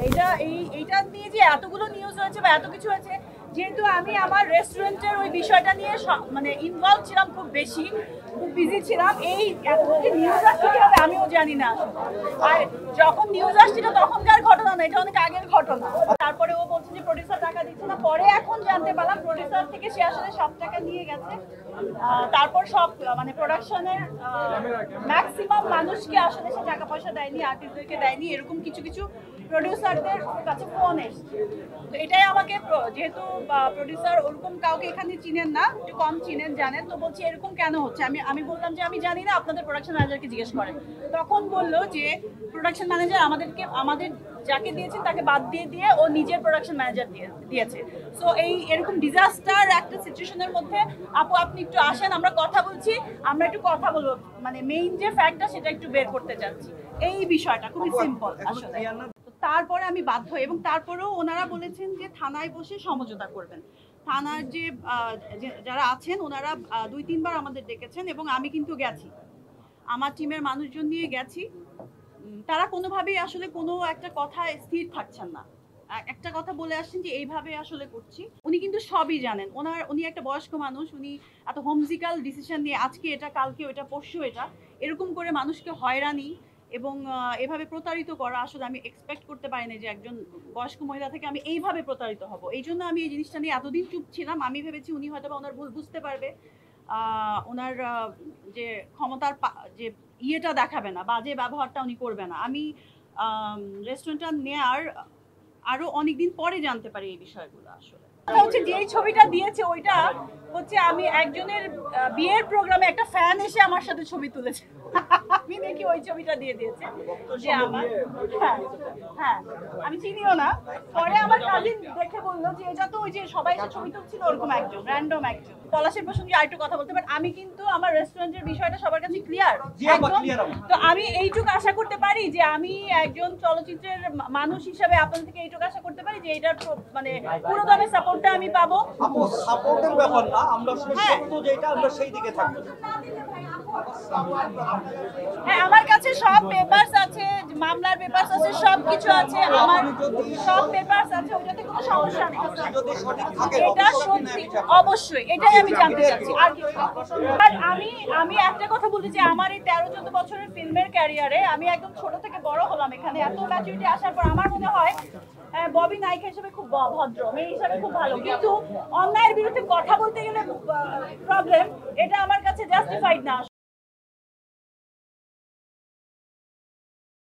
এইটা নিয়ে যে এতগুলো নিউজ হয়েছে বা এত কিছু হয়েছে, যেহেতু আমি আমার রেস্টুরেন্টের ওই বিষয়টা নিয়ে মানে ইনভলভ ছিলাম, খুব বেশি খুব বিজি ছিলাম। এই নিউজ আসছে কিভাবে আমিও জানি না। আর যখন নিউজ আসছিল তখনকার ঘটনা না, এটা অনেক আগের ঘটনা। তারপরে ও বলছে যে প্রডিউসার টাকা দিচ্ছে না, পরে এখন জানতে পারলাম প্রডিউসার থেকে সে আসলে সব টাকা নিয়ে গেছে। তারপর সব মানে প্রোডাকশনের ম্যাক্সিমাম মানুষকে আসলে সে টাকা পয়সা দেয়নি, আর্টিস্টদেরকে দেয়নি, এরকম কিছু কিছু প্রডিউসারদের কাছে ফোন এসছে। তো এটাই আমাকে, যেহেতু প্রডিউসার ওরকম কাউকে এখানে চিনেন না, একটু কম চিনেন, জানেন, তো বলছি এরকম কেন হচ্ছে। আমি বললাম যে আমি জানি না, আপনাদের প্রোডাকশন ম্যানেজারকে জিজ্ঞেস করেন। তখন বললো যে প্রোডাকশন ম্যানেজার আমাদের যাকে দিয়েছেন তাকে বাদ দিয়ে ও নিজের প্রোডাকশন ম্যানেজার দিয়েছে। সো এরকম ডিজাস্টার একটা সিচুয়েশনের মধ্যে আপু আপনি একটু আসেন, আমরা কথা বলছি, আমরা একটু কথা বলবো, মানে মেইন যে ফ্যাক্টটা সেটা একটু বের করতে চাচ্ছি। এই বিষয়টা খুবই সিম্পল আসলে। তারপরে আমি বাধ্য, এবং তারপরেও ওনারা বলেছেন যে থানায় বসে সমঝোতা করবেন। থানার যে যারা আছেন ওনারা 2-3 বার আমাদের ডেকেছেন, এবং আমি কিন্তু গেছি, আমার টিমের মানুষজন নিয়ে গেছি। তারা কোনোভাবেই আসলে কোনো একটা কথা স্থির থাকছেন না। একটা কথা বলে আসছেন যে এইভাবে আসলে করছি। উনি কিন্তু সবই জানেন, উনি একটা বয়স্ক মানুষ, উনি এত হোমজিক্যাল ডিসিশন নিয়ে আজকে এটা, কালকে ওটা, পরশু এটা, এরকম করে মানুষকে হয়রানি এবং এভাবে প্রতারিত করা আসলে আমি এক্সপেক্ট করতে পারিনি যে একজন বয়স্ক মহিলা থেকে আমি এইভাবে প্রতারিত হব। এই জন্য আমি এই জিনিসটা নিয়ে এতদিন চুপ ছিলাম। আমি ভেবেছি উনি হয়তো বা ওনার ভুল বুঝতে পারবে, ওনার যে ক্ষমতার যে ইয়েটা দেখাবে না, বাজে ব্যবহারটা উনি করবে না। আমি রেস্টুরেন্টটা নেয়ার আরো অনেকদিন পরে জানতে পারি এই বিষয়গুলো। আসলে হচ্ছে যেই ছবিটা দিয়েছে ওইটা হচ্ছে আমি একজনের বিয়ের প্রোগ্রামে একটা ফ্যান এসে আমার সাথে ছবি তুলেছে। আমি দেখি ওই ছবিটা দিয়ে দিয়েছে যে আমার, হ্যাঁ আমি চিনিও না। পরে আমার কাজিন দেখে বললো যে এটা তো ওই যে সবাই এসে ছবি তুলছিল ওরকম একজন, র্যান্ডম একজন। পলাশের প্রসঙ্গে আরেকটু কথা বলতে পারেন, আমি কিন্তু আমার রেস্টুরেন্টের বিষয়টা সবার কাছে ক্লিয়ার একদম। তো আমি এইটুকু আশা করতে পারি যে আমি একজন চলচ্চিত্রের মানুষ হিসেবে আপনাদের থেকে এইটুকু আশা করতে পারি যে এটার মানে পুরো দমে সাপোর্টটা আমি পাবো। আপু সাপোর্টের ব্যাপার না, আমরা সত্য যেটা আমরা সেই দিকে থাকবো। হ্যাঁ আমার কাছে সব পেপারস আছে, মামলার পেপারস আছে, সবকিছু আছে, আমার সব পেপারস আছে, ওটাতে কোনো সমস্যা নেই। এটা সত্যি অবশ্যই, এটাই আমি জানতে চাচ্ছি। আর কিছু আমি একটা কথা বলি যে আমার এই 13-14 বছরের ফিল্মের ক্যারিয়ারে আমি একদম ছোট থেকে বড় হলাম এখানে, এত ম্যাচুরিটি আসার পর আমার মনে হয় ববি নায়িকা হিসেবে খুব ভদ্র, মেয়ে হিসেবে খুব ভালো, কিন্তু অন্যায়ের বিরুদ্ধে কথা বলতে গেলে প্রবলেম, এটা আমার কাছে জাস্টিফাইড না।